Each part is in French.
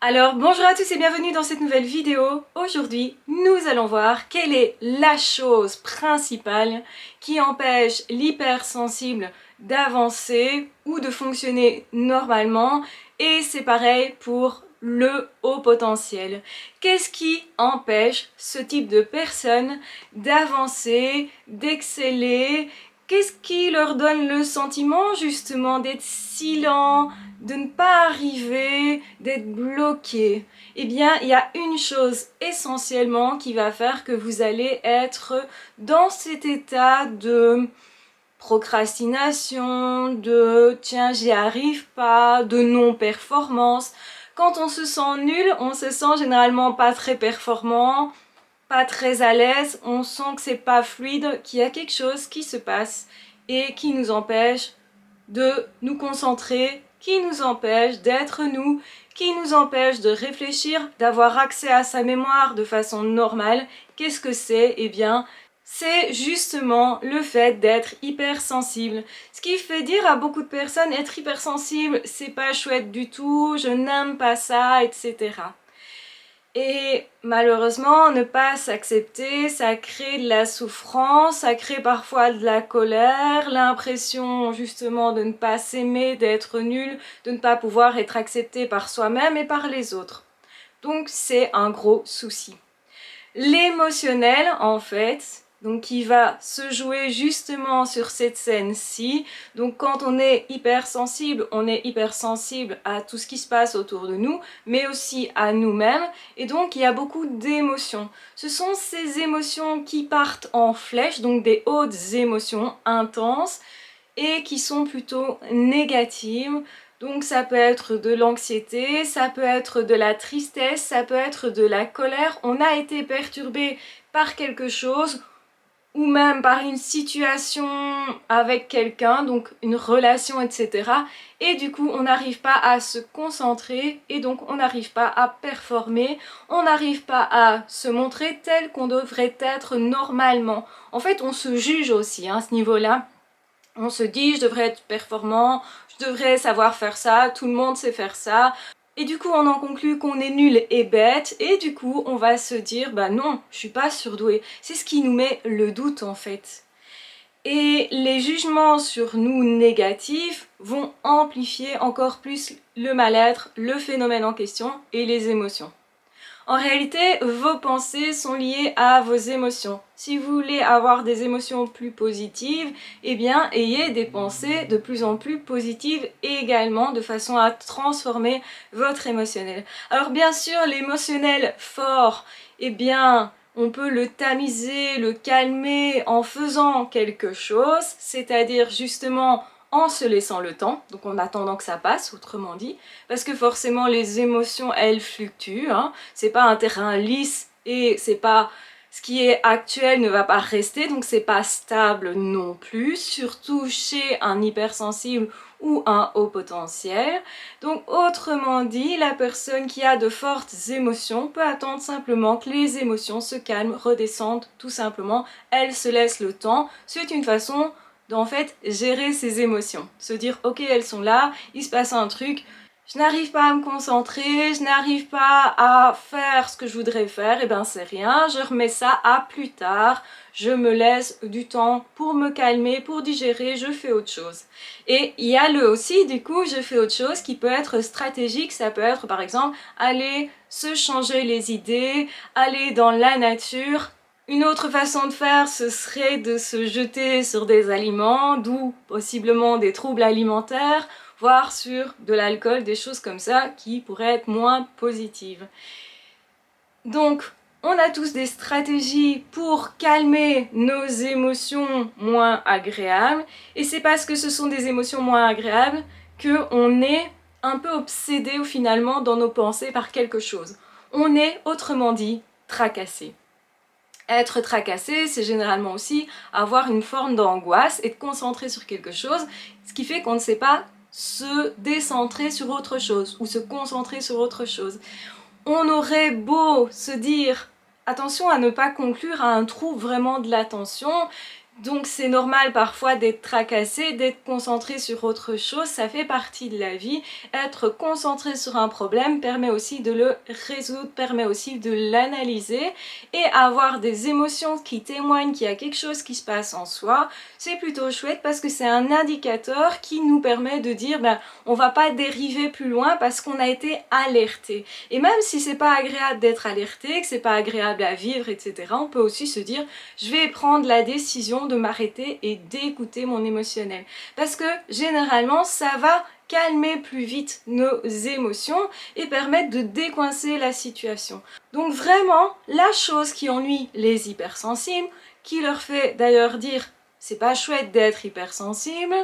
Alors bonjour à tous et bienvenue dans cette nouvelle vidéo. Aujourd'hui, nous allons voir quelle est la chose principale qui empêche l'hypersensible d'avancer ou de fonctionner normalement, et c'est pareil pour le haut potentiel. Qu'est-ce qui empêche ce type de personnes d'avancer, d'exceller? Qu'est-ce qui leur donne le sentiment justement d'être si lent, de ne pas arriver, d'être bloqué? Eh bien, il y a une chose essentiellement qui va faire que vous allez être dans cet état de procrastination, de tiens, j'y arrive pas, de non-performance. Quand on se sent nul, on se sent généralement pas très performant, pas très à l'aise, on sent que c'est pas fluide, qu'il y a quelque chose qui se passe et qui nous empêche de nous concentrer, qui nous empêche d'être nous, qui nous empêche de réfléchir, d'avoir accès à sa mémoire de façon normale. Qu'est-ce que c'est? Eh bien, c'est justement le fait d'être hypersensible. Ce qui fait dire à beaucoup de personnes, être hypersensible, c'est pas chouette du tout, je n'aime pas ça, etc. Et malheureusement, ne pas s'accepter, ça crée de la souffrance, ça crée parfois de la colère, l'impression justement de ne pas s'aimer, d'être nul, de ne pas pouvoir être accepté par soi-même et par les autres. Donc c'est un gros souci. L'émotionnel, en fait, donc qui va se jouer justement sur cette scène-ci. Donc quand on est hypersensible à tout ce qui se passe autour de nous, mais aussi à nous-mêmes, et donc il y a beaucoup d'émotions. Ce sont ces émotions qui partent en flèche, donc des hautes émotions intenses, et qui sont plutôt négatives. Donc ça peut être de l'anxiété, ça peut être de la tristesse, ça peut être de la colère. On a été perturbé par quelque chose ou même par une situation avec quelqu'un, donc une relation, etc. Et du coup, on n'arrive pas à se concentrer et donc on n'arrive pas à performer, on n'arrive pas à se montrer tel qu'on devrait être normalement. En fait, on se juge aussi à ce niveau-là. On se dit, je devrais être performant, je devrais savoir faire ça, tout le monde sait faire ça. Et du coup, on en conclut qu'on est nul et bête, et du coup, on va se dire, bah non, je suis pas surdoué. C'est ce qui nous met le doute en fait. Et les jugements sur nous négatifs vont amplifier encore plus le mal-être, le phénomène en question et les émotions. En réalité, vos pensées sont liées à vos émotions. Si vous voulez avoir des émotions plus positives, eh bien, ayez des pensées de plus en plus positives également, de façon à transformer votre émotionnel. Alors bien sûr, l'émotionnel fort, eh bien, on peut le tamiser, le calmer en faisant quelque chose, c'est-à-dire justement en se laissant le temps, donc en attendant que ça passe, autrement dit, parce que forcément les émotions, elles fluctuent, hein. C'est pas un terrain lisse et c'est pas ce qui est actuel ne va pas rester, donc c'est pas stable non plus, surtout chez un hypersensible ou un haut potentiel. Donc autrement dit, la personne qui a de fortes émotions peut attendre simplement que les émotions se calment, redescendent tout simplement, elle se laisse le temps. C'est une façon d'en fait gérer ses émotions, se dire ok, elles sont là, il se passe un truc, je n'arrive pas à me concentrer, je n'arrive pas à faire ce que je voudrais faire, et ben c'est rien, je remets ça à plus tard, je me laisse du temps pour me calmer, pour digérer, je fais autre chose. Et il y a le aussi, du coup, je fais autre chose qui peut être stratégique, ça peut être par exemple aller se changer les idées, aller dans la nature. Une autre façon de faire, ce serait de se jeter sur des aliments, d'où possiblement des troubles alimentaires, voire sur de l'alcool, des choses comme ça qui pourraient être moins positives. Donc, on a tous des stratégies pour calmer nos émotions moins agréables, et c'est parce que ce sont des émotions moins agréables qu'on est un peu obsédé finalement dans nos pensées par quelque chose. On est, autrement dit, tracassé. Être tracassé, c'est généralement aussi avoir une forme d'angoisse et de concentrer sur quelque chose, ce qui fait qu'on ne sait pas se décentrer sur autre chose ou se concentrer sur autre chose. On aurait beau se dire attention à ne pas conclure à un trouble vraiment de l'attention, Donc c'est normal parfois d'être tracassé, d'être concentré sur autre chose, ça fait partie de la vie. Être concentré sur un problème permet aussi de le résoudre, permet aussi de l'analyser et avoir des émotions qui témoignent qu'il y a quelque chose qui se passe en soi. C'est plutôt chouette parce que c'est un indicateur qui nous permet de dire on va pas dériver plus loin parce qu'on a été alerté. Et même si c'est pas agréable d'être alerté, que c'est pas agréable à vivre, etc., on peut aussi se dire je vais prendre la décision de m'arrêter et d'écouter mon émotionnel. Parce que généralement, ça va calmer plus vite nos émotions et permettre de décoincer la situation. Donc vraiment, la chose qui ennuie les hypersensibles, qui leur fait d'ailleurs dire c'est pas chouette d'être hypersensible,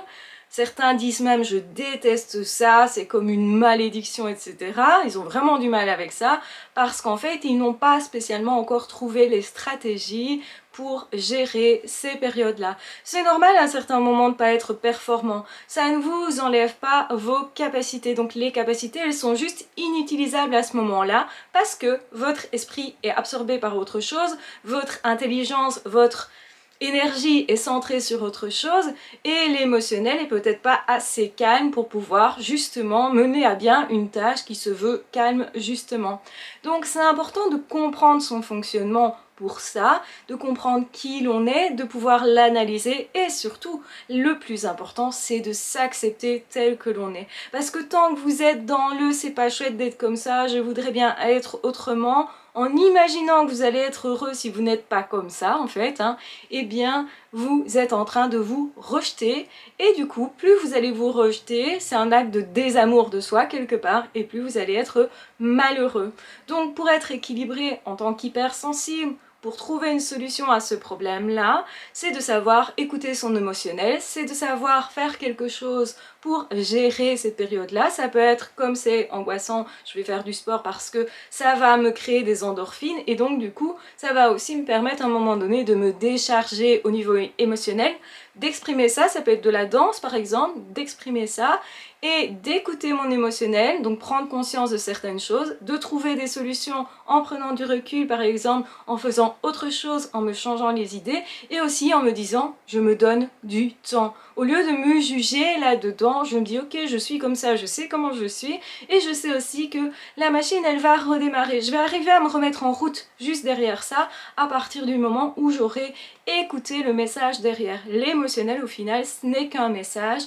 certains disent même je déteste ça, c'est comme une malédiction, etc. Ils ont vraiment du mal avec ça parce qu'en fait ils n'ont pas spécialement encore trouvé les stratégies pour gérer ces périodes-là. C'est normal à un certain moment de ne pas être performant. Ça ne vous enlève pas vos capacités. Donc les capacités, elles sont juste inutilisables à ce moment-là parce que votre esprit est absorbé par autre chose, votre intelligence, votre énergie est centrée sur autre chose et l'émotionnel est peut-être pas assez calme pour pouvoir justement mener à bien une tâche qui se veut calme justement. Donc c'est important de comprendre son fonctionnement pour ça, de comprendre qui l'on est, de pouvoir l'analyser et surtout, le plus important, c'est de s'accepter tel que l'on est. Parce que tant que vous êtes dans le « c'est pas chouette d'être comme ça, je voudrais bien être autrement », en imaginant que vous allez être heureux si vous n'êtes pas comme ça en fait, eh bien vous êtes en train de vous rejeter et du coup plus vous allez vous rejeter, c'est un acte de désamour de soi quelque part et plus vous allez être malheureux. Donc pour être équilibré en tant qu'hypersensible, pour trouver une solution à ce problème-là, c'est de savoir écouter son émotionnel, c'est de savoir faire quelque chose pour gérer cette période-là. Ça peut être, comme c'est angoissant, je vais faire du sport parce que ça va me créer des endorphines et donc du coup, ça va aussi me permettre à un moment donné de me décharger au niveau émotionnel, d'exprimer ça, ça peut être de la danse par exemple, d'exprimer ça et d'écouter mon émotionnel, donc prendre conscience de certaines choses, de trouver des solutions en prenant du recul par exemple, en faisant autre chose, en me changeant les idées et aussi en me disant je me donne du temps. Au lieu de me juger là-dedans, je me dis ok je suis comme ça, je sais comment je suis et je sais aussi que la machine elle va redémarrer. Je vais arriver à me remettre en route juste derrière ça à partir du moment où j'aurai écouté le message derrière. L'émotionnel au final ce n'est qu'un message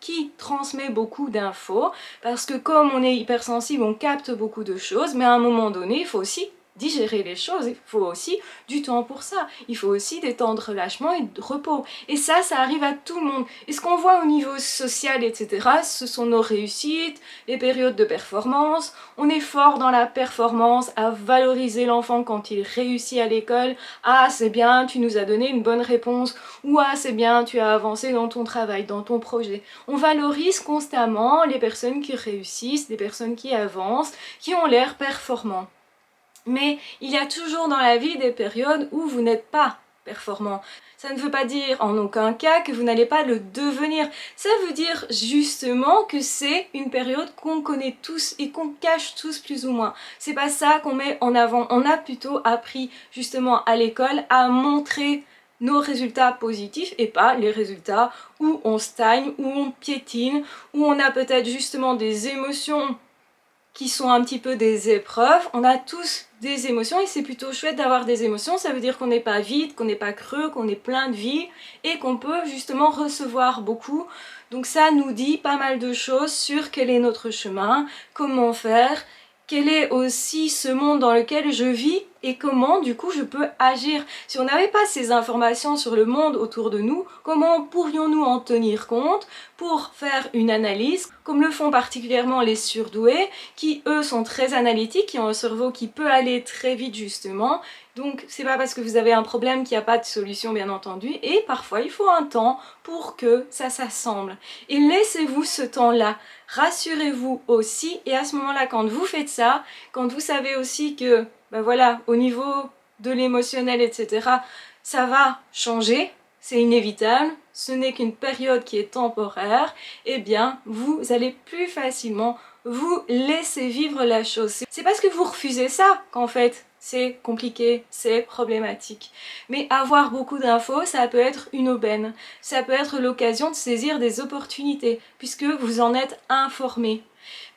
qui transmet beaucoup d'infos parce que comme on est hypersensible on capte beaucoup de choses mais à un moment donné il faut aussi digérer les choses, il faut aussi du temps pour ça, il faut aussi des temps de relâchement et de repos et ça arrive à tout le monde et ce qu'on voit au niveau social etc ce sont nos réussites, les périodes de performance, on est fort dans la performance, à valoriser l'enfant quand il réussit à l'école, ah c'est bien tu nous as donné une bonne réponse ou ah c'est bien tu as avancé dans ton travail, dans ton projet. On valorise constamment les personnes qui réussissent, les personnes qui avancent, qui ont l'air performants. Mais il y a toujours dans la vie des périodes où vous n'êtes pas performant. Ça ne veut pas dire en aucun cas que vous n'allez pas le devenir. Ça veut dire justement que c'est une période qu'on connaît tous et qu'on cache tous plus ou moins. C'est pas ça qu'on met en avant. On a plutôt appris justement à l'école à montrer nos résultats positifs et pas les résultats où on stagne, où on piétine, où on a peut-être justement des émotions qui sont un petit peu des épreuves. On a tous des émotions et c'est plutôt chouette d'avoir des émotions. Ça veut dire qu'on n'est pas vide, qu'on n'est pas creux, qu'on est plein de vie et qu'on peut justement recevoir beaucoup. Donc ça nous dit pas mal de choses sur quel est notre chemin, comment faire, quel est aussi ce monde dans lequel je vis et comment du coup je peux agir. Si on n'avait pas ces informations sur le monde autour de nous, comment pourrions-nous en tenir compte pour faire une analyse, comme le font particulièrement les surdoués, qui eux sont très analytiques, qui ont un cerveau qui peut aller très vite justement. Donc c'est pas parce que vous avez un problème qu'il n'y a pas de solution bien entendu, et parfois il faut un temps pour que ça s'assemble. Et laissez-vous ce temps-là, rassurez-vous aussi, et à ce moment-là quand vous faites ça, quand vous savez aussi que ben voilà, au niveau de l'émotionnel, etc., ça va changer, c'est inévitable, ce n'est qu'une période qui est temporaire, eh bien, vous allez plus facilement vous laisser vivre la chose. C'est parce que vous refusez ça qu'en fait, c'est compliqué, c'est problématique. Mais avoir beaucoup d'infos, ça peut être une aubaine. Ça peut être l'occasion de saisir des opportunités, puisque vous en êtes informé.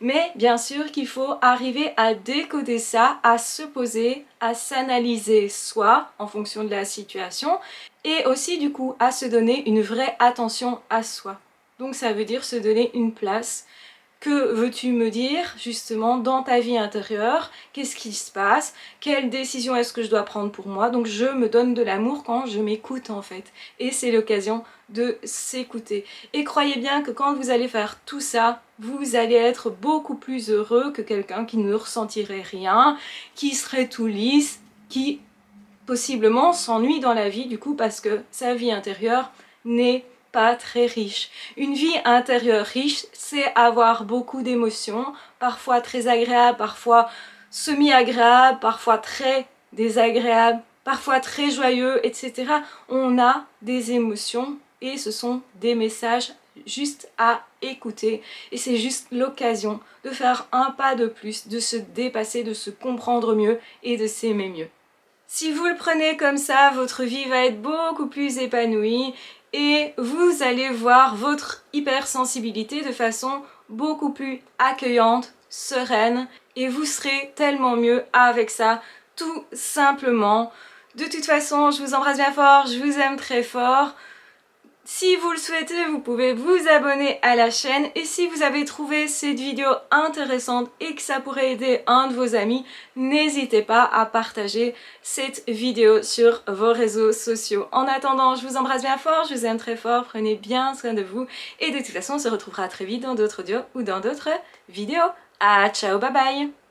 Mais bien sûr qu'il faut arriver à décoder ça, à se poser, à s'analyser soi en fonction de la situation et aussi du coup à se donner une vraie attention à soi. Donc ça veut dire se donner une place. Que veux-tu me dire justement dans ta vie intérieure? Qu'est-ce qui se passe? Quelle décision est-ce que je dois prendre pour moi? Donc je me donne de l'amour quand je m'écoute en fait. Et c'est l'occasion de s'écouter. Et croyez bien que quand vous allez faire tout ça, vous allez être beaucoup plus heureux que quelqu'un qui ne ressentirait rien, qui serait tout lisse, qui possiblement s'ennuie dans la vie du coup parce que sa vie intérieure n'est pas très riche. Une vie intérieure riche, c'est avoir beaucoup d'émotions, parfois très agréables, parfois semi-agréables, parfois très désagréables, parfois très joyeux, etc. On a des émotions et ce sont des messages juste à écouter et c'est juste l'occasion de faire un pas de plus, de se dépasser, de se comprendre mieux et de s'aimer mieux. Si vous le prenez comme ça, votre vie va être beaucoup plus épanouie et vous allez voir votre hypersensibilité de façon beaucoup plus accueillante, sereine et vous serez tellement mieux avec ça, tout simplement. De toute façon, je vous embrasse bien fort, je vous aime très fort. Si vous le souhaitez, vous pouvez vous abonner à la chaîne et si vous avez trouvé cette vidéo intéressante et que ça pourrait aider un de vos amis, n'hésitez pas à partager cette vidéo sur vos réseaux sociaux. En attendant, je vous embrasse bien fort, je vous aime très fort, prenez bien soin de vous et de toute façon, on se retrouvera très vite dans d'autres audios ou dans d'autres vidéos. Ah, ciao, bye bye!